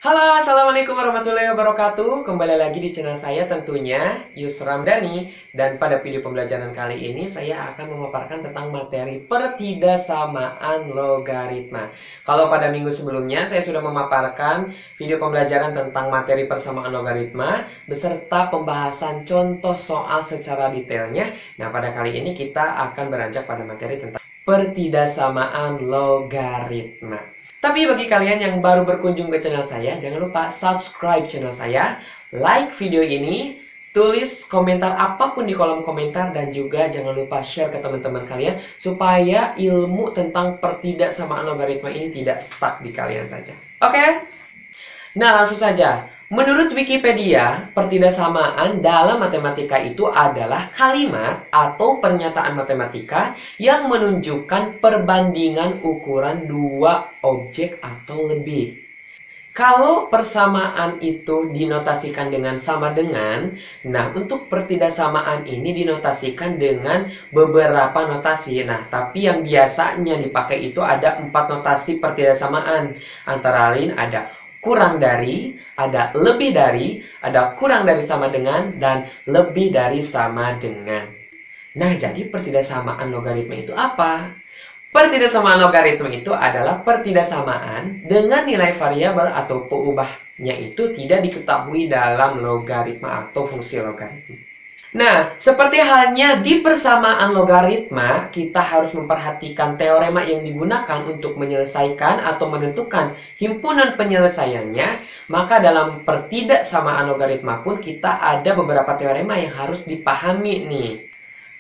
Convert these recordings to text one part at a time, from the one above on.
Halo, Assalamualaikum warahmatullahi wabarakatuh. Kembali lagi di channel saya tentunya, Yusuf Ramdhani. Dan pada video pembelajaran kali ini, saya akan memaparkan tentang materi pertidaksamaan logaritma. Kalau pada minggu sebelumnya, saya sudah memaparkan video pembelajaran tentang materi persamaan logaritma, beserta pembahasan contoh soal secara detailnya. Nah, pada kali ini kita akan beranjak pada materi tentang pertidaksamaan logaritma. Tapi bagi kalian yang baru berkunjung ke channel saya, jangan lupa subscribe channel saya, like video ini, tulis komentar apapun di kolom komentar, dan juga jangan lupa share ke teman-teman kalian supaya ilmu tentang pertidaksamaan logaritma ini tidak stuck di kalian saja. Oke? Nah, langsung saja. Menurut Wikipedia, pertidaksamaan dalam matematika itu adalah kalimat atau pernyataan matematika yang menunjukkan perbandingan ukuran dua objek atau lebih. Kalau persamaan itu dinotasikan dengan sama dengan, nah untuk pertidaksamaan ini dinotasikan dengan beberapa notasi. Nah, tapi yang biasanya dipakai itu ada 4 notasi pertidaksamaan. Antara lain ada kurang dari, ada lebih dari, ada kurang dari sama dengan, dan lebih dari sama dengan. Nah, jadi pertidaksamaan logaritma itu apa? Pertidaksamaan logaritma itu adalah pertidaksamaan dengan nilai variabel atau peubahnya itu tidak diketahui dalam logaritma atau fungsi logaritma. Nah, seperti halnya di persamaan logaritma, kita harus memperhatikan teorema yang digunakan untuk menyelesaikan atau menentukan himpunan penyelesaiannya. Maka dalam pertidaksamaan logaritma pun kita ada beberapa teorema yang harus dipahami nih.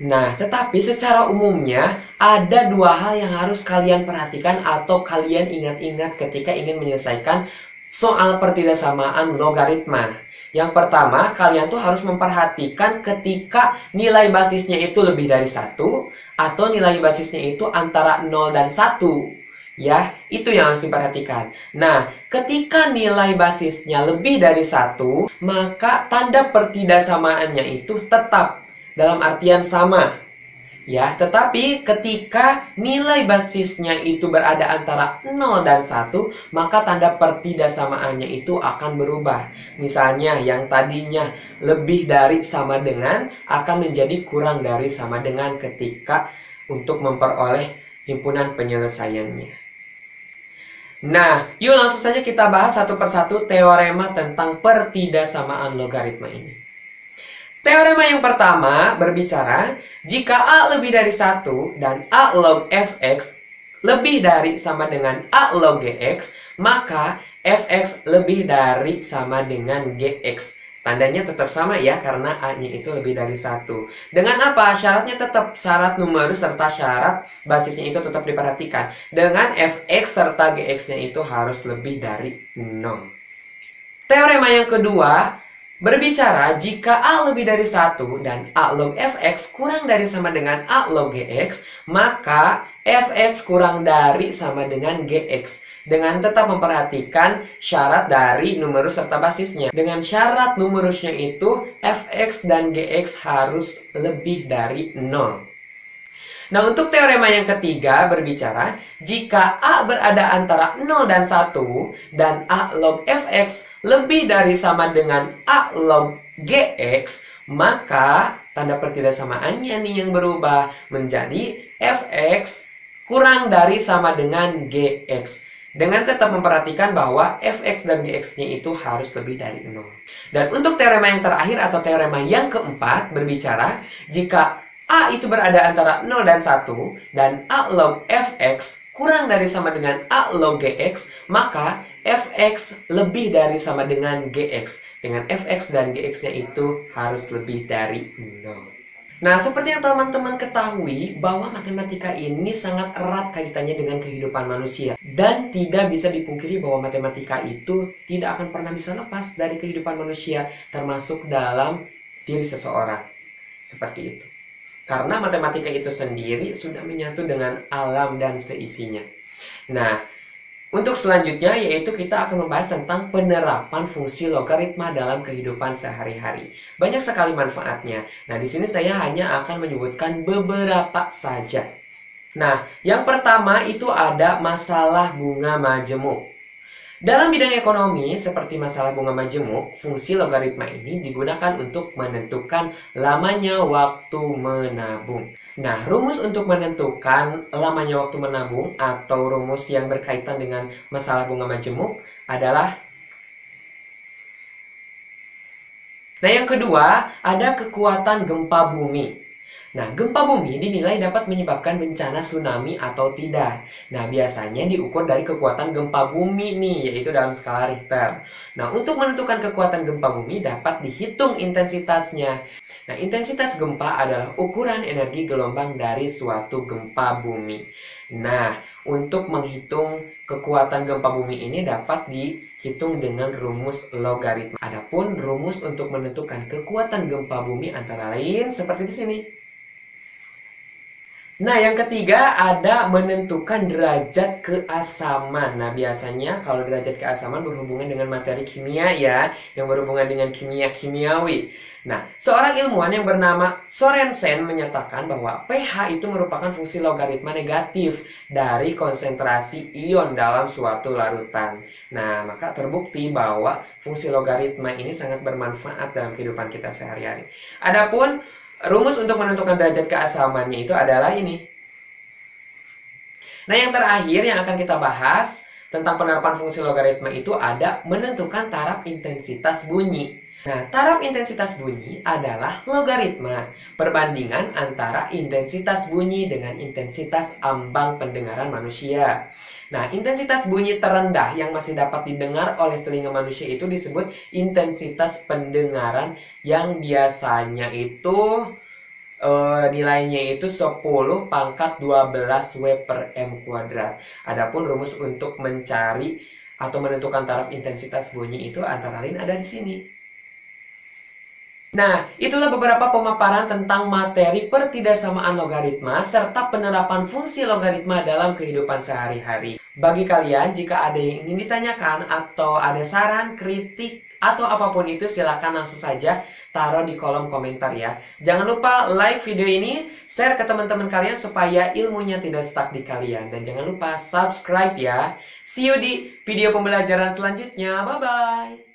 Nah, tetapi secara umumnya ada 2 hal yang harus kalian perhatikan atau kalian ingat-ingat ketika ingin menyelesaikan soal pertidaksamaan logaritma. Yang pertama, kalian tuh harus memperhatikan ketika nilai basisnya itu lebih dari 1 atau nilai basisnya itu antara 0 dan 1. Ya, itu yang harus diperhatikan. Nah, ketika nilai basisnya lebih dari 1, maka tanda pertidaksamaannya itu tetap dalam artian sama. Ya, tetapi ketika nilai basisnya itu berada antara 0 dan 1, maka tanda pertidaksamaannya itu akan berubah. Misalnya yang tadinya lebih dari sama dengan akan menjadi kurang dari sama dengan ketika untuk memperoleh himpunan penyelesaiannya. Nah, yuk langsung saja kita bahas satu persatu teorema tentang pertidaksamaan logaritma ini. Teorema yang pertama berbicara, jika A lebih dari 1 dan A log fx lebih dari sama dengan A log gx, maka fx lebih dari sama dengan gx. Tandanya tetap sama ya, karena A-nya itu lebih dari 1. Dengan apa? Syaratnya tetap syarat numerus serta syarat basisnya itu tetap diperhatikan. Dengan fx serta gx-nya itu harus lebih dari 0. Teorema yang kedua berbicara, jika A lebih dari 1 dan A log fx kurang dari sama dengan A log gx, maka fx kurang dari sama dengan gx. Dengan tetap memperhatikan syarat dari numerus serta basisnya. Dengan syarat numerusnya itu, fx dan gx harus lebih dari 0. Nah, untuk teorema yang ketiga berbicara, jika A berada antara 0 dan 1 dan A log fx lebih dari sama dengan A log gx, maka tanda pertidaksamaannya nih yang berubah menjadi fx kurang dari sama dengan gx. Dengan tetap memperhatikan bahwa fx dan gx-nya itu harus lebih dari 0. Dan untuk teorema yang terakhir atau teorema yang keempat berbicara, jika A itu berada antara 0 dan 1 dan A log fx kurang dari sama dengan A log gx, maka fx lebih dari sama dengan gx. Dengan fx dan gx-nya itu harus lebih dari 0. Nah, seperti yang teman-teman ketahui bahwa matematika ini sangat erat kaitannya dengan kehidupan manusia. Dan tidak bisa dipungkiri bahwa matematika itu tidak akan pernah bisa lepas dari kehidupan manusia, termasuk dalam diri seseorang. Seperti itu. Karena matematika itu sendiri sudah menyatu dengan alam dan seisinya. Nah, untuk selanjutnya yaitu kita akan membahas tentang penerapan fungsi logaritma dalam kehidupan sehari-hari. Banyak sekali manfaatnya. Nah, di sini saya hanya akan menyebutkan beberapa saja. Nah, yang pertama itu ada masalah bunga majemuk. Dalam bidang ekonomi, seperti masalah bunga majemuk, fungsi logaritma ini digunakan untuk menentukan lamanya waktu menabung. Nah, rumus untuk menentukan lamanya waktu menabung atau rumus yang berkaitan dengan masalah bunga majemuk adalah. Nah, yang kedua, ada kekuatan gempa bumi. Nah, gempa bumi dinilai dapat menyebabkan bencana tsunami atau tidak. Nah, biasanya diukur dari kekuatan gempa bumi nih, yaitu dalam skala Richter. Nah, untuk menentukan kekuatan gempa bumi dapat dihitung intensitasnya. Nah, intensitas gempa adalah ukuran energi gelombang dari suatu gempa bumi. Nah, untuk menghitung kekuatan gempa bumi ini dapat dihitung dengan rumus logaritma. Adapun rumus untuk menentukan kekuatan gempa bumi antara lain seperti di sini. Nah, yang ketiga ada menentukan derajat keasaman. Nah, biasanya kalau derajat keasaman berhubungan dengan materi kimia ya, yang berhubungan dengan kimiawi. Nah, seorang ilmuwan yang bernama Sorensen menyatakan bahwa pH itu merupakan fungsi logaritma negatif dari konsentrasi ion dalam suatu larutan. Nah, maka terbukti bahwa fungsi logaritma ini sangat bermanfaat dalam kehidupan kita sehari-hari. Adapun rumus untuk menentukan derajat keasamannya itu adalah ini. Nah, yang terakhir yang akan kita bahas tentang penerapan fungsi logaritma itu ada menentukan taraf intensitas bunyi. Nah, taraf intensitas bunyi adalah logaritma perbandingan antara intensitas bunyi dengan intensitas ambang pendengaran manusia. Nah, intensitas bunyi terendah yang masih dapat didengar oleh telinga manusia itu disebut intensitas pendengaran yang biasanya itu nilainya itu 10 pangkat 12 W per M kuadrat. Adapun rumus untuk mencari atau menentukan taraf intensitas bunyi itu antara lain ada di sini. Nah, itulah beberapa pemaparan tentang materi pertidaksamaan logaritma serta penerapan fungsi logaritma dalam kehidupan sehari-hari. Bagi kalian, jika ada yang ingin ditanyakan atau ada saran, kritik, atau apapun itu, silakan langsung saja taruh di kolom komentar ya. Jangan lupa like video ini, share ke teman-teman kalian supaya ilmunya tidak stuck di kalian. Dan jangan lupa subscribe ya. See you di video pembelajaran selanjutnya. Bye-bye.